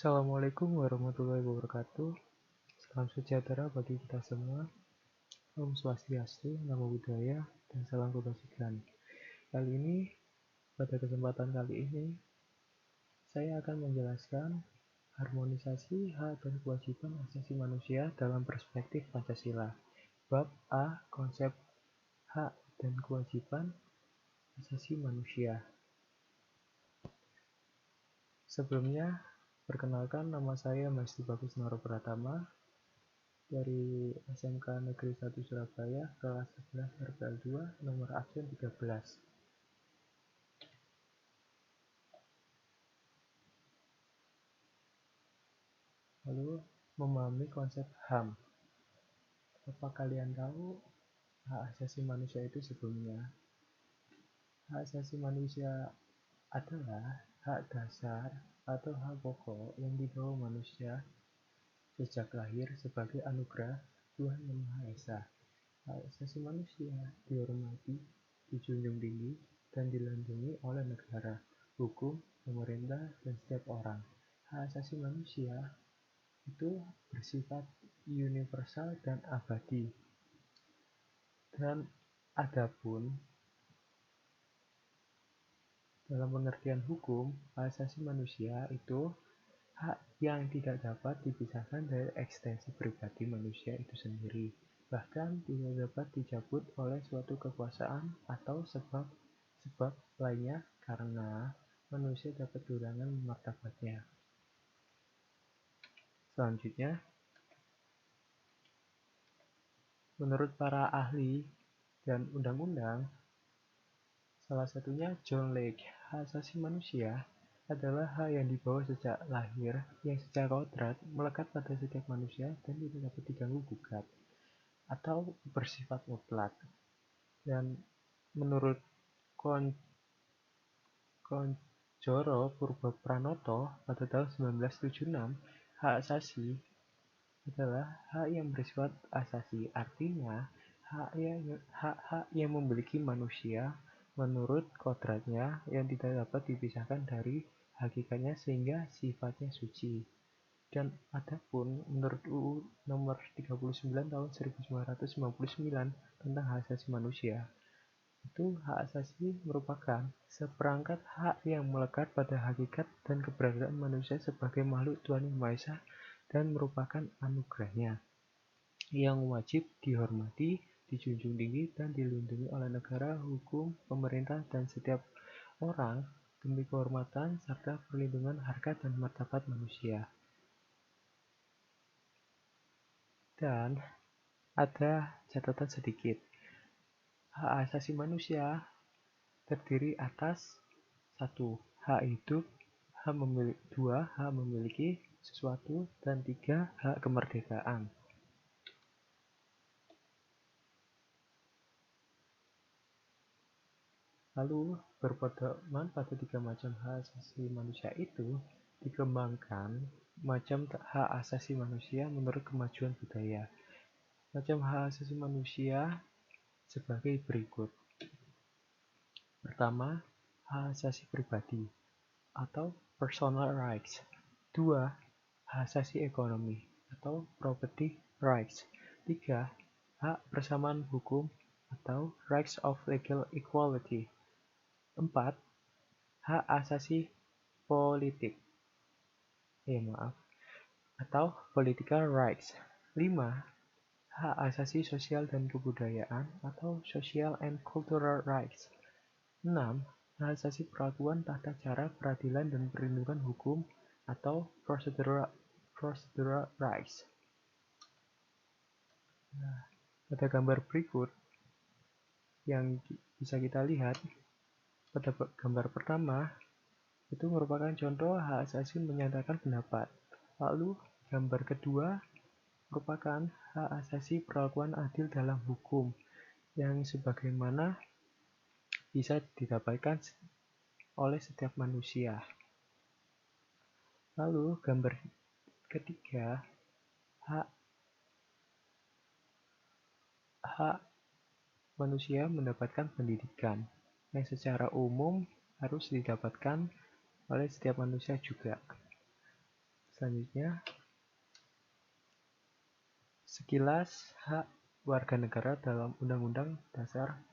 Assalamualaikum warahmatullahi wabarakatuh. Salam sejahtera bagi kita semua. Om Swastiastu, Namo Buddhaya, dan salam kebajikan. Pada kesempatan kali ini, saya akan menjelaskan harmonisasi hak dan kewajiban asasi manusia dalam perspektif Pancasila. Bab A, konsep hak dan kewajiban asasi manusia. Sebelumnya, perkenalkan, nama saya Mas Bagus Noro Pratama dari SMK Negeri 1 Surabaya, kelas 11 RPL 2, nomor absen 13. Lalu, memahami konsep HAM. Apa kalian tahu hak asasi manusia itu sebelumnya? Hak asasi manusia adalah hak dasar atau hak pokok yang dibawa manusia sejak lahir sebagai anugerah Tuhan Yang Maha Esa. Hak asasi manusia dihormati, dijunjung tinggi, dan dilindungi oleh negara, hukum, pemerintah, dan setiap orang. Hak asasi manusia itu bersifat universal dan abadi. Dan adapun dalam pengertian hukum, hak asasi manusia itu hak yang tidak dapat dipisahkan dari eksistensi pribadi manusia itu sendiri, bahkan tidak dapat dicabut oleh suatu kekuasaan atau sebab lainnya karena manusia dapat kehilangan martabatnya. Selanjutnya, menurut para ahli dan undang-undang, salah satunya John Locke, hak asasi manusia adalah hak yang dibawa sejak lahir, yang secara kodrat melekat pada setiap manusia dan tidak dapat diganggu-gugat atau bersifat mutlak. Dan menurut Konjoro Purbopranoto pada tahun 1976, hak asasi adalah hak yang bersifat asasi, artinya hak-hak yang memiliki manusia menurut kodratnya yang tidak dapat dipisahkan dari hakikatnya sehingga sifatnya suci. Dan adapun menurut UU nomor 39 tahun 1999 tentang hak asasi manusia, itu hak asasi merupakan seperangkat hak yang melekat pada hakikat dan keberadaan manusia sebagai makhluk Tuhan Yang Maha Esa dan merupakan anugerahnya yang wajib dihormati, dijunjung tinggi, dan dilindungi oleh negara, hukum, pemerintah, dan setiap orang demi kehormatan serta perlindungan harkat dan martabat manusia. Dan ada catatan sedikit. Hak asasi manusia terdiri atas 1. Hak hidup, 2. Hak memiliki sesuatu, dan 3. Hak kemerdekaan. Lalu, berpedoman pada 3 macam hak asasi manusia itu dikembangkan macam hak asasi manusia menurut kemajuan budaya. Macam hak asasi manusia sebagai berikut. Pertama, hak asasi pribadi atau personal rights. 2. Hak asasi ekonomi atau property rights. 3. Hak persamaan hukum atau rights of legal equality. 4. Hak asasi politik atau political rights. 5. Hak asasi sosial dan kebudayaan atau social and cultural rights. 6. Hak asasi perlakuan tata cara peradilan dan perlindungan hukum atau procedural rights. Pada gambar berikut yang bisa kita lihat, pada gambar pertama itu merupakan contoh hak asasi menyatakan pendapat. Lalu gambar kedua merupakan hak asasi perlakuan adil dalam hukum yang sebagaimana bisa didapatkan oleh setiap manusia. Lalu gambar ketiga, hak manusia mendapatkan pendidikan yang secara umum harus didapatkan oleh setiap manusia juga. Selanjutnya, sekilas hak warga negara dalam Undang-Undang Dasar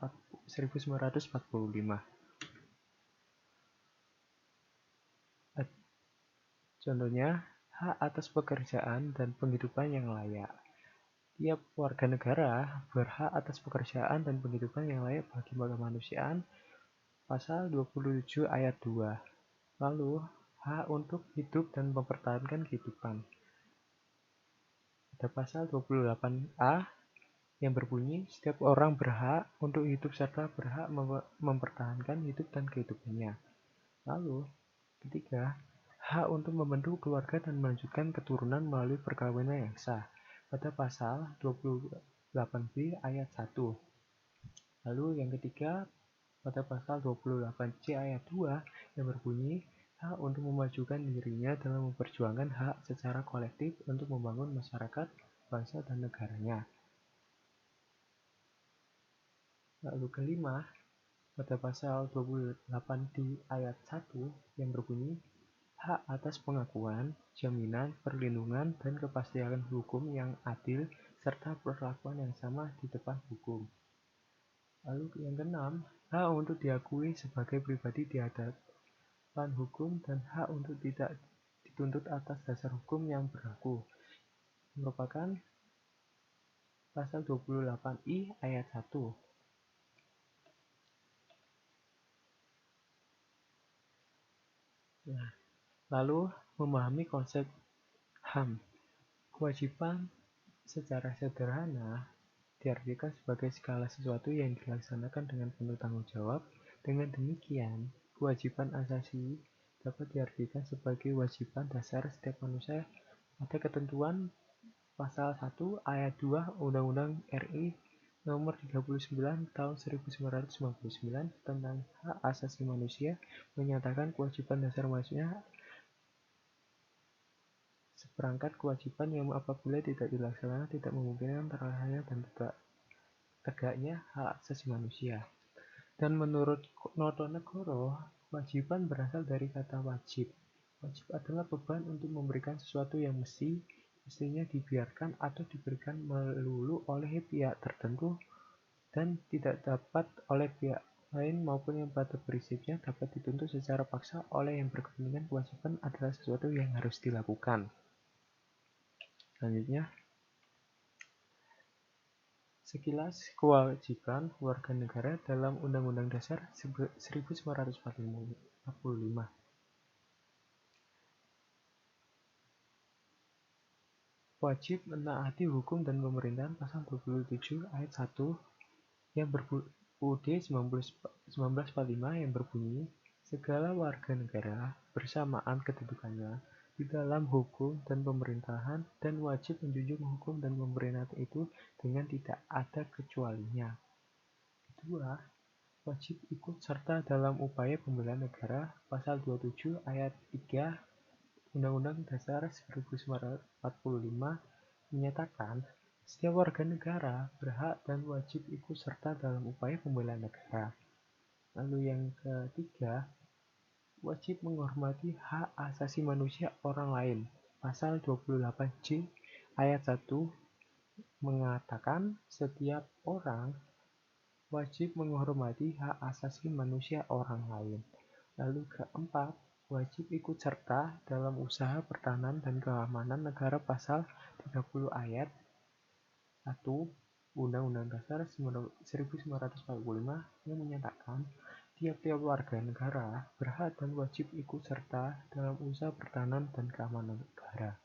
1945. Contohnya, hak atas pekerjaan dan penghidupan yang layak. Tiap warga negara berhak atas pekerjaan dan penghidupan yang layak bagi kemanusiaan, pasal 27 ayat 2. Lalu, hak untuk hidup dan mempertahankan kehidupan. Ada pasal 28A yang berbunyi, setiap orang berhak untuk hidup serta berhak mempertahankan hidup dan kehidupannya. Lalu, ketiga, hak untuk membentuk keluarga dan melanjutkan keturunan melalui perkawinan yang sah. Pada pasal 28B ayat 1. Lalu yang ketiga, pada pasal 28C ayat 2 yang berbunyi, hak untuk memajukan dirinya dalam memperjuangkan hak secara kolektif untuk membangun masyarakat, bangsa, dan negaranya. Lalu kelima, pada pasal 28 di ayat 1 yang berbunyi, hak atas pengakuan, jaminan, perlindungan, dan kepastian hukum yang adil, serta perlakuan yang sama di depan hukum. Lalu yang keenam, hak untuk diakui sebagai pribadi di hadapan hukum dan hak untuk tidak dituntut atas dasar hukum yang berlaku. Merupakan pasal 28I ayat 1. Nah, lalu memahami konsep HAM. Kewajiban secara sederhana diartikan sebagai segala sesuatu yang dilaksanakan dengan penuh tanggung jawab. Dengan demikian, kewajiban asasi dapat diartikan sebagai kewajiban dasar setiap manusia pada ketentuan pasal 1 ayat 2 Undang-Undang RI Nomor 39 Tahun 1999 tentang Hak Asasi Manusia menyatakan kewajiban dasar manusia seperangkat kewajiban yang apabila tidak dilaksanakan tidak memungkinkan terlaksananya dan tegaknya hak asasi manusia. Dan menurut Notonegoro, kewajiban berasal dari kata wajib. Wajib adalah beban untuk memberikan sesuatu yang mestinya dibiarkan atau diberikan melulu oleh pihak tertentu dan tidak dapat oleh pihak lain maupun yang pada prinsipnya dapat dituntut secara paksa oleh yang berkepentingan. Kewajiban adalah sesuatu yang harus dilakukan. Selanjutnya, sekilas kewajiban warga negara dalam Undang-Undang Dasar 1945. Wajib menaati hukum dan pemerintahan pasal 27 ayat 1 yang UUD 1945 yang berbunyi, segala warga negara bersamaan kedudukannya di dalam hukum dan pemerintahan dan wajib menjunjung hukum dan pemerintahan itu dengan tidak ada kecualinya. Kedua, wajib ikut serta dalam upaya pembelaan negara pasal 27 ayat 3 Undang-Undang Dasar 1945 menyatakan setiap warga negara berhak dan wajib ikut serta dalam upaya pembelaan negara. Lalu yang ketiga, wajib menghormati hak asasi manusia orang lain. Pasal 28C ayat 1 mengatakan setiap orang wajib menghormati hak asasi manusia orang lain. Lalu keempat, wajib ikut serta dalam usaha pertahanan dan keamanan negara pasal 30 ayat 1 Undang-Undang Dasar 1945 yang menyatakan tiap-tiap warga negara berhak dan wajib ikut serta dalam usaha pertahanan dan keamanan negara.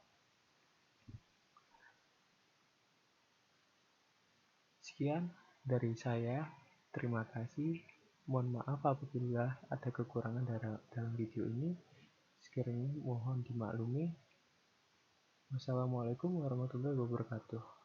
Sekian dari saya. Terima kasih. Mohon maaf apabila ada kekurangan dalam video ini. Sekiranya mohon dimaklumi. Wassalamualaikum warahmatullahi wabarakatuh.